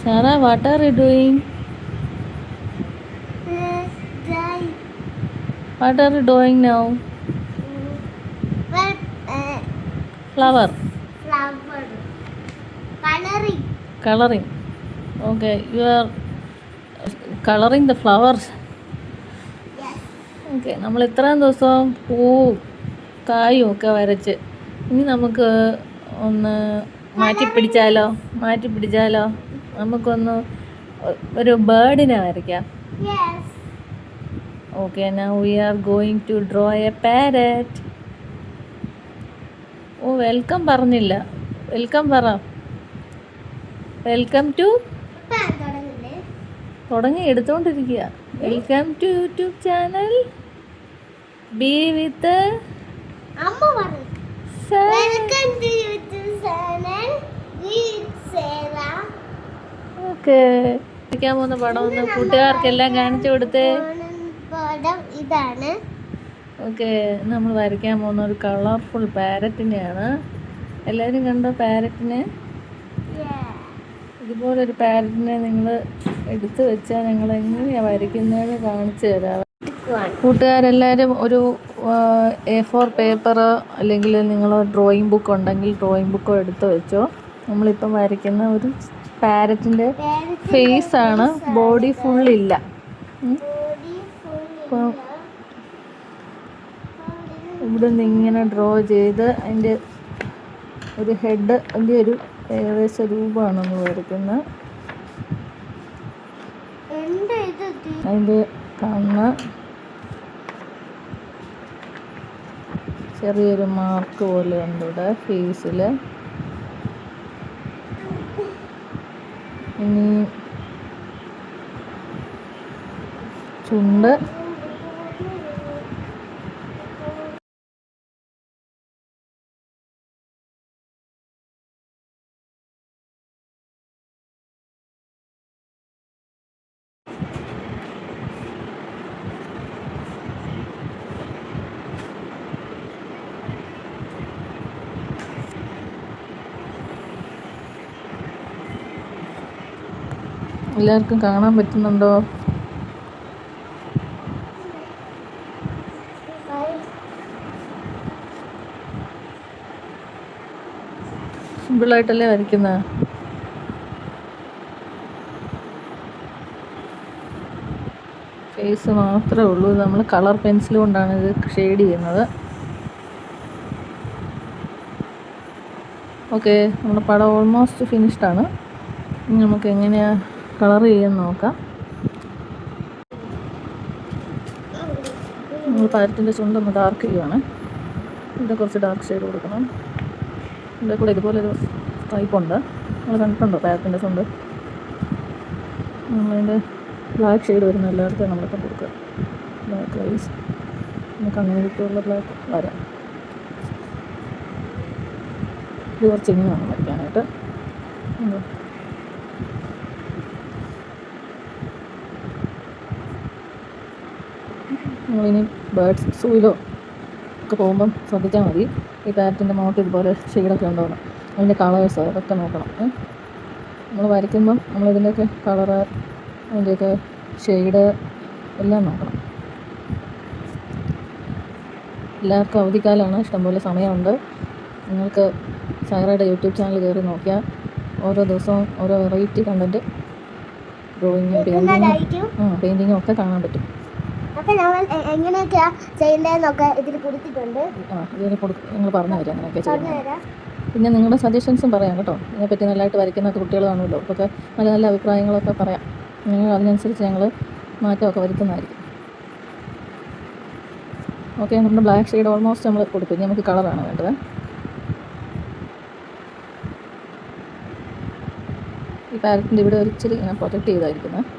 Sarah, what are you doing? Drawing. What are you doing now? But Flower. flower. Coloring. Coloring. Okay, you are coloring the flowers. Yes. Okay, നമ്മൾ ഇത്രയും ദിവസം പൂവും കായും ഒക്കെ വരച്ച് ഇനി നമുക്ക് ഒന്ന് മാറ്റി പിടിച്ചാലോ നമുക്കൊന്ന് ഒരു ബേർഡിനെ വരയ്ക്കാം. Yes. Okay, now we are going to draw a parrot. ഓ, വെൽക്കം പറഞ്ഞില്ല. വെൽക്കം പറ. വെൽക്കം ടു തുടങ്ങി എടുത്തോണ്ടിരിക്കുക. Welcome to YouTube channel be with Amma പറഞ്ഞു. വെൽക്കം ടു യൂട്യൂബ് ചാനൽ സേറ. ഓക്കെ, വരയ്ക്കാൻ പോകുന്ന പടം ഒന്ന് കൂട്ടുകാർക്കെല്ലാം കാണിച്ചു കൊടുത്തേ. പടം ഇതാണ്. ഓക്കെ, നമ്മൾ വരയ്ക്കാൻ പോകുന്ന ഒരു കളർഫുൾ പാരറ്റിനെയാണ്. എല്ലാവരും കണ്ടോ പാരറ്റിനെ? ഇതുപോലൊരു പാരറ്റിനെ നിങ്ങൾ എടുത്തു വെച്ചാൽ ഞങ്ങൾ എങ്ങനെയാണ് വരയ്ക്കുന്നതെന്ന് കാണിച്ചു തരാം. കൂട്ടുകാരെല്ലാവരും ഒരു A4 പേപ്പർ അല്ലെങ്കിൽ നിങ്ങൾ ഡ്രോയിങ് ബുക്ക് ഉണ്ടെങ്കിൽ ഡ്രോയിങ് ബുക്കോ എടുത്ത് വെച്ചോ. നമ്മളിപ്പം വരയ്ക്കുന്ന ഒരു പാരറ്റിൻ്റെ ഫേസാണ്, ബോഡി ഫുള്ളില്ല. അപ്പം ഇവിടെ നിന്ന് ഇങ്ങനെ ഡ്രോ ചെയ്ത് അതിൻ്റെ ഒരു ഹെഡ്, അതിൻ്റെ ഒരു ഏകദേശ രൂപമാണ് നമ്മൾ വരയ്ക്കുന്നത്. അതിൻ്റെ കണ്ണ്, ചെറിയൊരു മാർക്ക് പോലെ ഉണ്ട് ഇവിടെ ഫേസിൽ. ഇനി ചുണ്ട്, എല്ലാവർക്കും കാണാൻ പറ്റുന്നുണ്ടോ? സിമ്പിളായിട്ടല്ലേ വരയ്ക്കുന്നത്. ഫേസ് മാത്രമേ ഉള്ളൂ. നമ്മൾ കളർ പെൻസിൽ കൊണ്ടാണ് ഇത് ഷെയ്ഡ് ചെയ്യുന്നത്. ഓക്കെ, നമ്മുടെ പടം ഓൾമോസ്റ്റ് ഫിനിഷ്ഡാണ്. ഇനി നമുക്ക് എങ്ങനെയാണ് കളർ ചെയ്യാൻ നോക്കാം. നമ്മൾ പാരറ്റിൻ്റെ ചുണ്ടൊന്ന് ഡാർക്ക് ചെയ്യുവാണ്. ഇവിടെ കുറച്ച് ഡാർക്ക് ഷെയ്ഡ് കൊടുക്കണം. ഇവിടെ കൂടെ ഇതുപോലൊരു ടൈപ്പുണ്ട്, നമ്മൾ കണ്ടിട്ടുണ്ടോ പാരറ്റിൻ്റെ ചുണ്ട്? നമ്മളതിൻ്റെ ബ്ലാക്ക് ഷെയ്ഡ് വരുന്ന എല്ലായിടത്തും നമ്മളിപ്പം കൊടുക്കുക. ബ്ലാക്ക് ഐസ്, നമുക്ക് അങ്ങനെ കിട്ടുള്ള ബ്ലാക്ക് വരാം. ഇത് കുറച്ച് ഇങ്ങനെ വേണം വയ്ക്കാനായിട്ട്. നമ്മളിനി ബേർഡ്സ് സൂയിലോ ഒക്കെ പോകുമ്പം ശ്രദ്ധിച്ചാൽ മതി. ഈ പാരറ്റിൻ്റെ മുഖത്ത് ഇതുപോലെ ഷെയ്ഡൊക്കെ ഉണ്ടാവണം. അതിൻ്റെ കളേഴ്സ് അതൊക്കെ നോക്കണം. നമ്മൾ വരയ്ക്കുമ്പം നമ്മളിതിൻ്റെയൊക്കെ കളറ്, അതിൻ്റെയൊക്കെ ഷെയ്ഡ് എല്ലാം നോക്കണം. എല്ലാവർക്കും അവധിക്കാലമാണ്, ഇഷ്ടംപോലെ സമയമുണ്ട്. നിങ്ങൾക്ക് സൈറയുടെ യൂട്യൂബ് ചാനൽ കയറി നോക്കിയാൽ ഓരോ ദിവസവും ഓരോ വെറൈറ്റി കണ്ടൻറ്റ്, ഡ്രോയിങ്, പെയിൻറ്റിങ്ങും ഒക്കെ കാണാൻ പറ്റും. അപ്പം നമ്മൾ എങ്ങനെയൊക്കെയാ ചെയ്യേണ്ടതെന്നൊക്കെ ഇതിൽ കൊടുത്തിട്ടുണ്ട്. ഇതിന് നിങ്ങൾ പറഞ്ഞു തരാം അങ്ങനെയൊക്കെ ചെയ്യുന്നത്. പിന്നെ നിങ്ങളുടെ സജഷൻസും പറയാം കേട്ടോ. ഇതിനെപ്പറ്റി നല്ലതായിട്ട് വരയ്ക്കുന്ന കുട്ടികൾ കാണുമല്ലോ, അപ്പൊക്കെ നല്ല നല്ല അഭിപ്രായങ്ങളൊക്കെ പറയാം. നിങ്ങൾ അതിനനുസരിച്ച് ഞങ്ങൾ മാറ്റമൊക്കെ വരുത്തുന്നതായിരിക്കും. ഓക്കെ, നമ്മുടെ ബ്ലാക്ക് ഷെയ്ഡ് ഓൾമോസ്റ്റ് നമ്മൾ കൊടുത്തു. ഇനി നമുക്ക് കളറാണ് വേണ്ടത്. ഈ പാരറ്റിൻ്റെ ഇവിടെ ഒരു ഇച്ചിരി ഇങ്ങനെ പ്രൊജക്റ്റ് ചെയ്തായിരിക്കുന്നത്.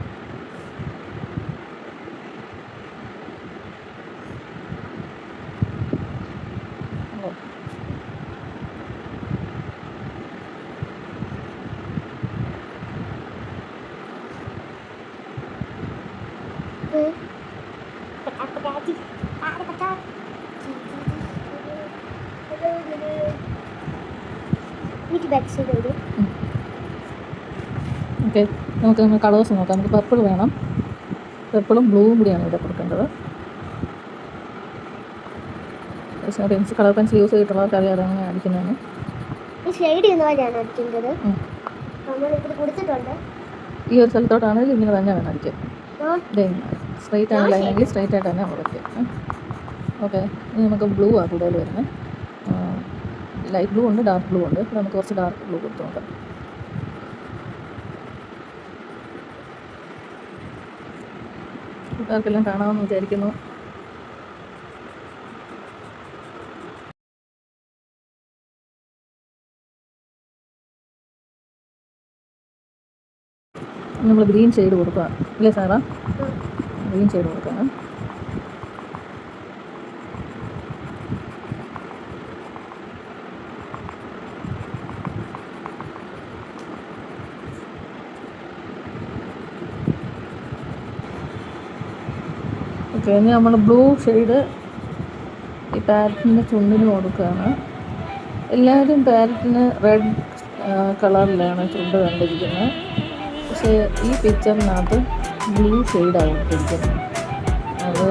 ഓക്കെ, നമുക്ക് കളേഴ്സ് നോക്കാം. നമുക്ക് പർപ്പിൾ വേണം. പർപ്പിളും ബ്ലൂവും കൂടിയാണ് ഇവിടെ കൊടുക്കേണ്ടത്. പെൻസിൽ, കളർ പെൻസിൽ യൂസ് ചെയ്തിട്ടുള്ളവർക്ക് അറിയാം അതെങ്ങനെ അടിക്കുന്നതെന്ന്. ഈ ഒരു സ്ഥലത്തോട്ടാണെങ്കിൽ ഇങ്ങനെ തന്നെ വേണം അടിക്കാൻ. സ്ട്രൈറ്റ് ആണ് ലൈനെങ്കിൽ സ്ട്രൈറ്റ് ആയിട്ട് തന്നെ വരയ്ക്കുക. ഓക്കെ, ഇനി നമുക്ക് ബ്ലൂ ആണ് കൂടുതൽ വരുന്നത്. ലൈറ്റ് ബ്ലൂ ഉണ്ട്, ഡാർക്ക് ബ്ലൂ ഉണ്ട്. നമുക്ക് കുറച്ച് ഡാർക്ക് ബ്ലൂ കൊടുത്തു നോക്കാം. കൂട്ടുകാർക്കെല്ലാം കാണാമെന്ന് വിചാരിക്കുന്നു. നമ്മൾ ഗ്രീൻ ഷെയ്ഡ് കൊടുക്കുക അല്ലേ സാറാ? ഗ്രീൻ ഷെയ്ഡ് കൊടുക്കണം. ഓക്കെ, ഇനി നമ്മൾ ബ്ലൂ ഷെയ്ഡ് ഈ പാരറ്റിൻ്റെ ചുണ്ടിന് കൊടുക്കുകയാണ്. എല്ലാവരും പാരറ്റിന് റെഡ് കളറിലാണ് ചുണ്ട് കണ്ടിരിക്കുന്നത്. പക്ഷേ ഈ പിക്ചറിനകത്ത് ബ്ലൂ ഷെയ്ഡാണ് കൊടുത്തിരിക്കുന്നത്. അത്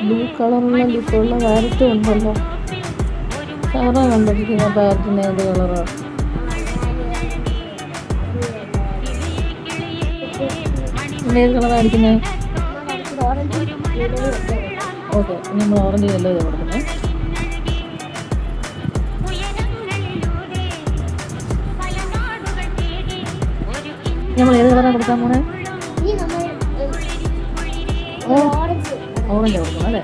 ബ്ലൂ കളറുള്ള ലിപ്പുള്ള പാരറ്റും ഉണ്ടല്ലോ. സാറാ കണ്ടിരിക്കുന്ന പാരറ്റിന് ഏത് കളറാണ്? ഏത് കളറായിരിക്കുന്നത്? ഓക്കെ, നമ്മൾ ഓറഞ്ച് യെല്ലോ കൊടുക്കുന്നത്. നമ്മൾ ഏത് കളറാണ് കൊടുക്കാൻ പോണേ? ഓറഞ്ച് കൊടുക്കണം അല്ലേ?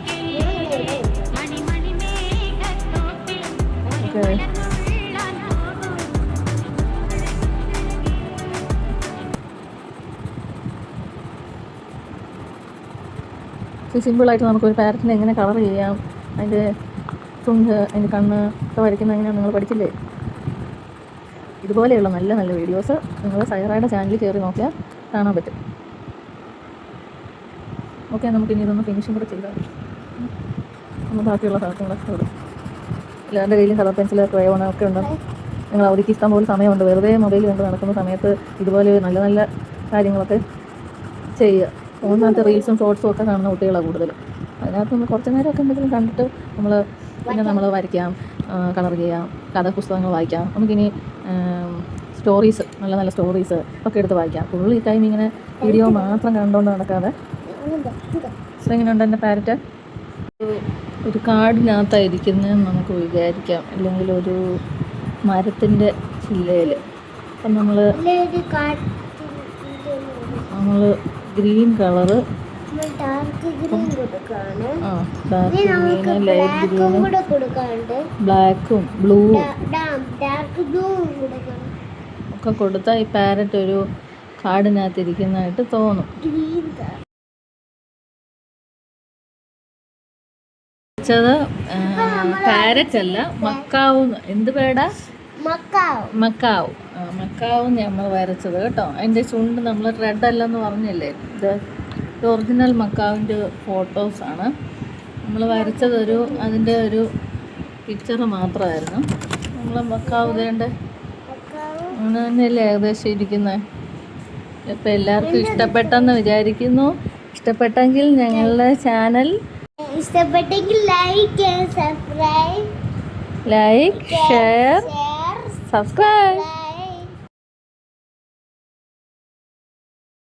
ഓക്കെ, സിമ്പിളായിട്ട് നമുക്കൊരു പാരറ്റിനെ എങ്ങനെ കളർ ചെയ്യാം, അതിൻ്റെ ചുണ്ട്, അതിൻ്റെ കണ്ണ് ഒക്കെ വരയ്ക്കുന്നത് എങ്ങനെയാണ് നിങ്ങൾ പഠിച്ചില്ലേ? ഇതുപോലെയുള്ള നല്ല നല്ല വീഡിയോസ് നിങ്ങൾ സൈറയുടെ ചാനലിൽ കയറി നോക്കിയാൽ കാണാൻ പറ്റും. ഓക്കെ, നമുക്കിനി ഇതൊന്ന് ഫിനിഷിങ് കൂടെ ചെയ്താൽ നമ്മൾ ബാക്കിയുള്ള സാധനങ്ങളൊക്കെ ഇടും. എല്ലാവരുടെ കയ്യിലും കളർ പെൻസിൽ, ക്രയോൺ ഒക്കെ ഉണ്ട്. നിങ്ങൾ അവർക്ക് ഇഷ്ടം പോലെ സമയമുണ്ട്. വെറുതെ മൊബൈൽ കൊണ്ട് നടക്കുന്ന സമയത്ത് ഇതുപോലെ നല്ല നല്ല കാര്യങ്ങളൊക്കെ ചെയ്യുക. ഫോണിനകത്ത് റീൽസും ഷോർട്സും ഒക്കെ കാണുന്ന കുട്ടികളാണ് കൂടുതൽ. അതിനകത്ത് നമ്മൾ കുറച്ച് നേരമൊക്കെ എന്തെങ്കിലും കണ്ടിട്ട് നമ്മൾ വരയ്ക്കാം, കളർ ചെയ്യാം, കഥാപുസ്തകങ്ങൾ വായിക്കാം. നമുക്കിനി സ്റ്റോറീസ്, നല്ല നല്ല സ്റ്റോറീസ് ഒക്കെ എടുത്ത് വായിക്കാം. ഫുൾ ഈ ടൈം ഇങ്ങനെ വീഡിയോ മാത്രം കണ്ടുകൊണ്ട് നടക്കാതെ. എങ്ങനെയുണ്ട് എൻ്റെ പാരറ്റ്? ഒരു കാടിനകത്തായിരിക്കുന്നതെന്ന് നമുക്ക് വിചാരിക്കാം, അല്ലെങ്കിൽ ഒരു മരത്തിൻ്റെ ചില്ലയിൽ. അപ്പം നമ്മൾ green colour, dark green, light ഗ്രീനും ബ്ലാക്കും ബ്ലൂവും ഒക്കെ കൊടുത്താൽ ഈ പാരറ്റ് ഒരു കാടിനകത്തിരിക്കുന്നതായിട്ട് തോന്നും. പാരറ്റ് അല്ല, മക്കാവ്. എന്ത് പേടാ? മക്കാവ്. മക്കാവ് നമ്മൾ വരച്ചത് കേട്ടോ. അതിൻ്റെ ചുണ്ട് നമ്മൾ റെഡ് അല്ലെന്ന് പറഞ്ഞില്ലേ? ഇത് ഒറിജിനൽ മക്കാവിൻ്റെ ഫോട്ടോസാണ്. നമ്മൾ വരച്ചത് അതിൻ്റെ ഒരു പിക്ചർ മാത്രമായിരുന്നു. നമ്മൾ മക്കാവ് ഇതേണ്ട അങ്ങനെ തന്നെയല്ലേ ഏകദേശം ഇരിക്കുന്നത്. ഇപ്പം എല്ലാവർക്കും ഇഷ്ടപ്പെട്ടെന്ന് വിചാരിക്കുന്നു. ഇഷ്ടപ്പെട്ടെങ്കിൽ ഞങ്ങളുടെ ചാനൽ ലൈക്ക്, ഷെയർ, സബ്സ്ക്രൈബ്.